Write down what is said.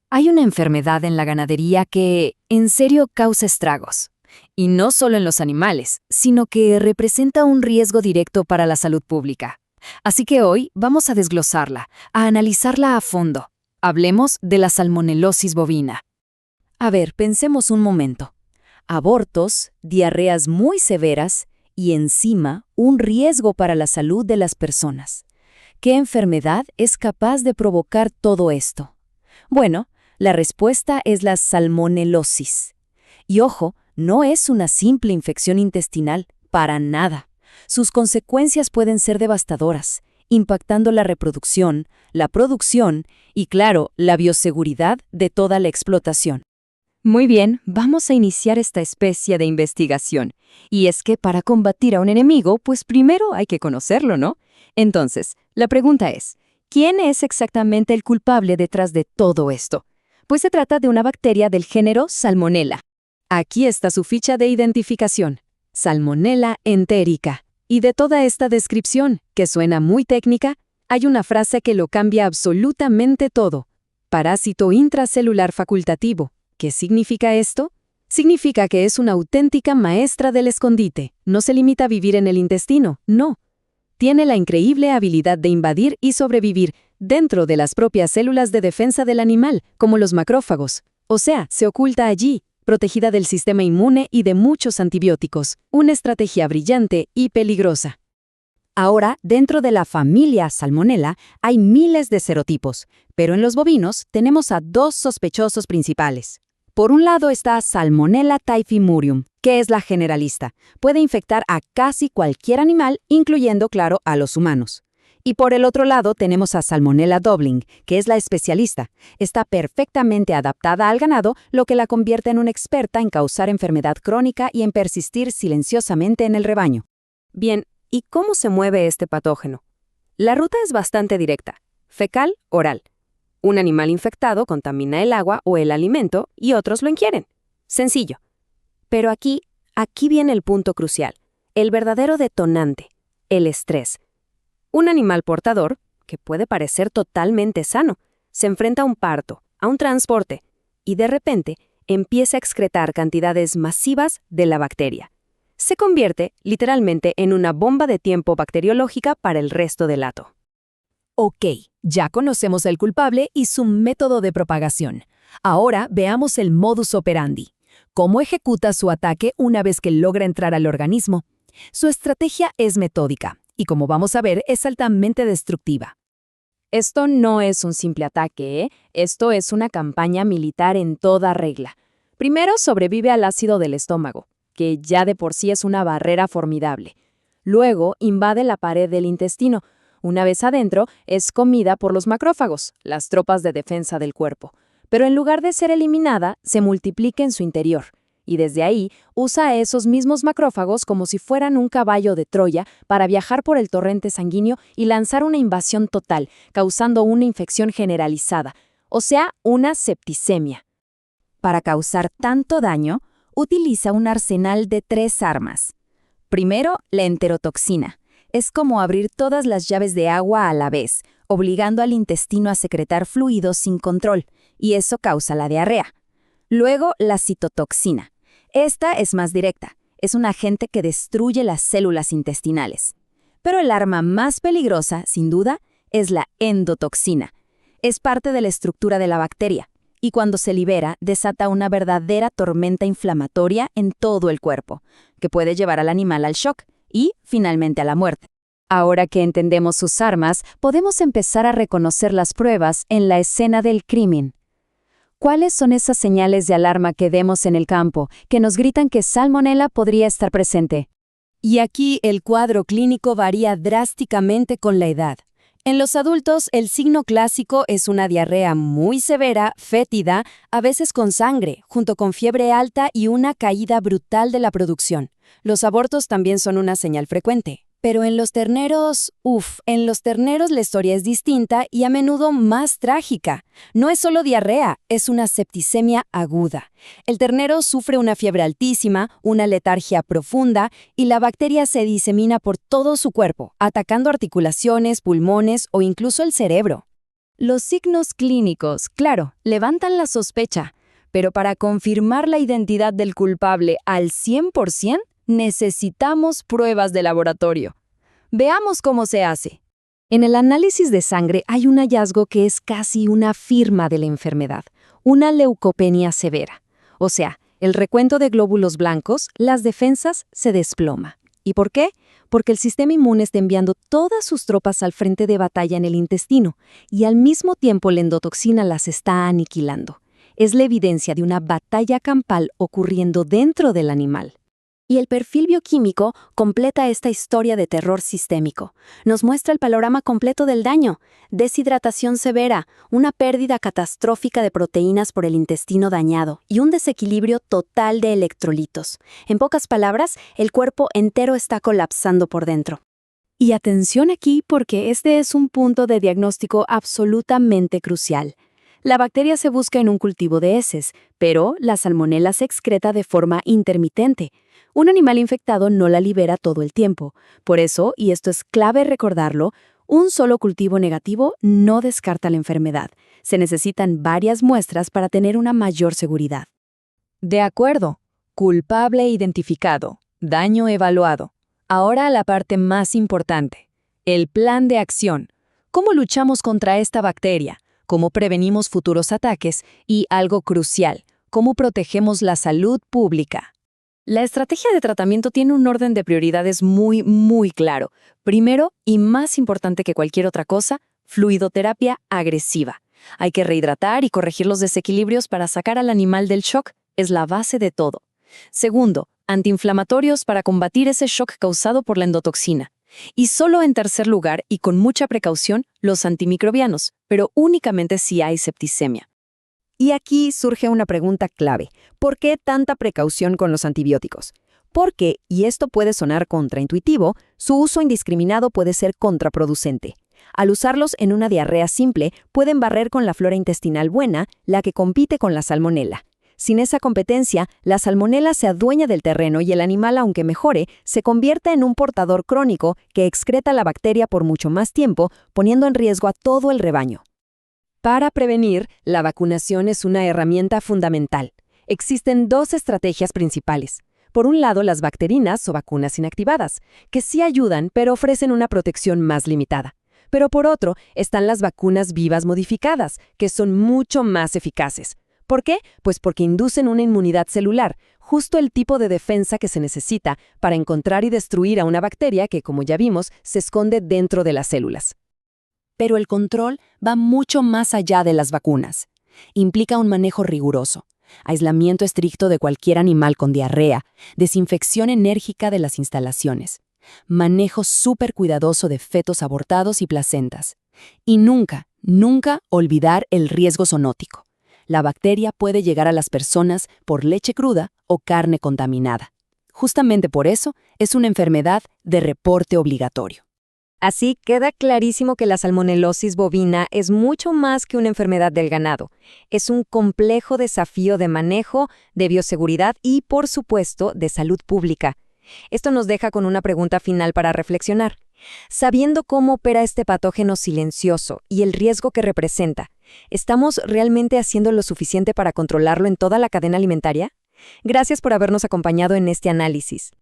Hay una enfermedad en la ganadería que, en serio, causa estragos. Y no solo en los animales, sino que representa un riesgo directo para la salud pública. Así que hoy vamos a desglosarla, a analizarla a fondo. Hablemos de la salmonelosis bovina. A ver, pensemos un momento. Abortos, diarreas muy severas y encima un riesgo para la salud de las personas. ¿Qué enfermedad es capaz de provocar todo esto? Bueno, la respuesta es la salmonelosis. Y ojo, no es una simple infección intestinal, para nada. Sus consecuencias pueden ser devastadoras, impactando la reproducción, la producción y, claro, la bioseguridad de toda la explotación. Muy bien, vamos a iniciar esta especie de investigación. Y es que para combatir a un enemigo, pues primero hay que conocerlo, ¿no? Entonces, la pregunta es, ¿quién es exactamente el culpable detrás de todo esto? Pues se trata de una bacteria del género Salmonella. Aquí está su ficha de identificación, Salmonella enterica. Y de toda esta descripción, que suena muy técnica, hay una frase que lo cambia absolutamente todo. Parásito intracelular facultativo. ¿Qué significa esto? Significa que es una auténtica maestra del escondite. No se limita a vivir en el intestino, no. Tiene la increíble habilidad de invadir y sobrevivir dentro de las propias células de defensa del animal, como los macrófagos. O sea, se oculta allí, protegida del sistema inmune y de muchos antibióticos. Una estrategia brillante y peligrosa. Ahora, dentro de la familia Salmonella hay miles de serotipos, pero en los bovinos tenemos a dos sospechosos principales. Por un lado está Salmonella typhimurium, que es la generalista. Puede infectar a casi cualquier animal, incluyendo, claro, a los humanos. Y por el otro lado tenemos a Salmonella dublin, que es la especialista. Está perfectamente adaptada al ganado, lo que la convierte en una experta en causar enfermedad crónica y en persistir silenciosamente en el rebaño. Bien, ¿y cómo se mueve este patógeno? La ruta es bastante directa, fecal-oral. Un animal infectado contamina el agua o el alimento y otros lo ingieren. Sencillo. Pero aquí viene el punto crucial, el verdadero detonante, el estrés. Un animal portador, que puede parecer totalmente sano, se enfrenta a un parto, a un transporte, y de repente empieza a excretar cantidades masivas de la bacteria. Se convierte, literalmente, en una bomba de tiempo bacteriológica para el resto del hato. Ok, ya conocemos al culpable y su método de propagación. Ahora veamos el modus operandi. ¿Cómo ejecuta su ataque una vez que logra entrar al organismo? Su estrategia es metódica y, como vamos a ver, es altamente destructiva. Esto no es un simple ataque, ¿eh? Esto es una campaña militar en toda regla. Primero sobrevive al ácido del estómago, que ya de por sí es una barrera formidable. Luego invade la pared del intestino. Una vez adentro, es comida por los macrófagos, las tropas de defensa del cuerpo. Pero en lugar de ser eliminada, se multiplica en su interior. Y desde ahí, usa a esos mismos macrófagos como si fueran un caballo de Troya para viajar por el torrente sanguíneo y lanzar una invasión total, causando una infección generalizada, o sea, una septicemia. Para causar tanto daño, utiliza un arsenal de 3 armas. Primero, la enterotoxina. Es como abrir todas las llaves de agua a la vez, obligando al intestino a secretar fluidos sin control, y eso causa la diarrea. Luego, la citotoxina. Esta es más directa, es un agente que destruye las células intestinales. Pero el arma más peligrosa, sin duda, es la endotoxina. Es parte de la estructura de la bacteria, y cuando se libera, desata una verdadera tormenta inflamatoria en todo el cuerpo, que puede llevar al animal al shock y, finalmente, a la muerte. Ahora que entendemos sus armas, podemos empezar a reconocer las pruebas en la escena del crimen. ¿Cuáles son esas señales de alarma que vemos en el campo, que nos gritan que Salmonella podría estar presente? Y aquí el cuadro clínico varía drásticamente con la edad. En los adultos, el signo clásico es una diarrea muy severa, fétida, a veces con sangre, junto con fiebre alta y una caída brutal de la producción. Los abortos también son una señal frecuente. Pero en los terneros, la historia es distinta y a menudo más trágica. No es solo diarrea, es una septicemia aguda. El ternero sufre una fiebre altísima, una letargia profunda y la bacteria se disemina por todo su cuerpo, atacando articulaciones, pulmones o incluso el cerebro. Los signos clínicos, claro, levantan la sospecha, pero para confirmar la identidad del culpable al 100%, necesitamos pruebas de laboratorio. Veamos cómo se hace. En el análisis de sangre hay un hallazgo que es casi una firma de la enfermedad, una leucopenia severa. O sea, el recuento de glóbulos blancos, las defensas se desploma. ¿Y por qué? Porque el sistema inmune está enviando todas sus tropas al frente de batalla en el intestino y al mismo tiempo la endotoxina las está aniquilando. Es la evidencia de una batalla campal ocurriendo dentro del animal. Y el perfil bioquímico completa esta historia de terror sistémico. Nos muestra el panorama completo del daño: deshidratación severa, una pérdida catastrófica de proteínas por el intestino dañado y un desequilibrio total de electrolitos. En pocas palabras, el cuerpo entero está colapsando por dentro. Y atención aquí porque este es un punto de diagnóstico absolutamente crucial. La bacteria se busca en un cultivo de heces, pero la salmonela se excreta de forma intermitente. Un animal infectado no la libera todo el tiempo. Por eso, y esto es clave recordarlo, un solo cultivo negativo no descarta la enfermedad. Se necesitan varias muestras para tener una mayor seguridad. De acuerdo. Culpable identificado. Daño evaluado. Ahora la parte más importante. El plan de acción. ¿Cómo luchamos contra esta bacteria? ¿Cómo prevenimos futuros ataques? Y algo crucial, ¿cómo protegemos la salud pública? La estrategia de tratamiento tiene un orden de prioridades muy claro. Primero, y más importante que cualquier otra cosa, fluidoterapia agresiva. Hay que rehidratar y corregir los desequilibrios para sacar al animal del shock. Es la base de todo. Segundo, antiinflamatorios para combatir ese shock causado por la endotoxina. Y solo en tercer lugar, y con mucha precaución, los antimicrobianos, pero únicamente si hay septicemia. Y aquí surge una pregunta clave. ¿Por qué tanta precaución con los antibióticos? Porque, y esto puede sonar contraintuitivo, su uso indiscriminado puede ser contraproducente. Al usarlos en una diarrea simple, pueden barrer con la flora intestinal buena, la que compite con la salmonela. Sin esa competencia, la salmonela se adueña del terreno y el animal, aunque mejore, se convierte en un portador crónico que excreta la bacteria por mucho más tiempo, poniendo en riesgo a todo el rebaño. Para prevenir, la vacunación es una herramienta fundamental. Existen dos estrategias principales. Por un lado, las bacterinas o vacunas inactivadas, que sí ayudan, pero ofrecen una protección más limitada. Pero por otro, están las vacunas vivas modificadas, que son mucho más eficaces. ¿Por qué? Pues porque inducen una inmunidad celular, justo el tipo de defensa que se necesita para encontrar y destruir a una bacteria que, como ya vimos, se esconde dentro de las células. Pero el control va mucho más allá de las vacunas. Implica un manejo riguroso, aislamiento estricto de cualquier animal con diarrea, desinfección enérgica de las instalaciones, manejo súper cuidadoso de fetos abortados y placentas. Y nunca olvidar el riesgo zoonótico. La bacteria puede llegar a las personas por leche cruda o carne contaminada. Justamente por eso es una enfermedad de reporte obligatorio. Así queda clarísimo que la salmonelosis bovina es mucho más que una enfermedad del ganado. Es un complejo desafío de manejo, de bioseguridad y, por supuesto, de salud pública. Esto nos deja con una pregunta final para reflexionar. Sabiendo cómo opera este patógeno silencioso y el riesgo que representa, ¿estamos realmente haciendo lo suficiente para controlarlo en toda la cadena alimentaria? Gracias por habernos acompañado en este análisis.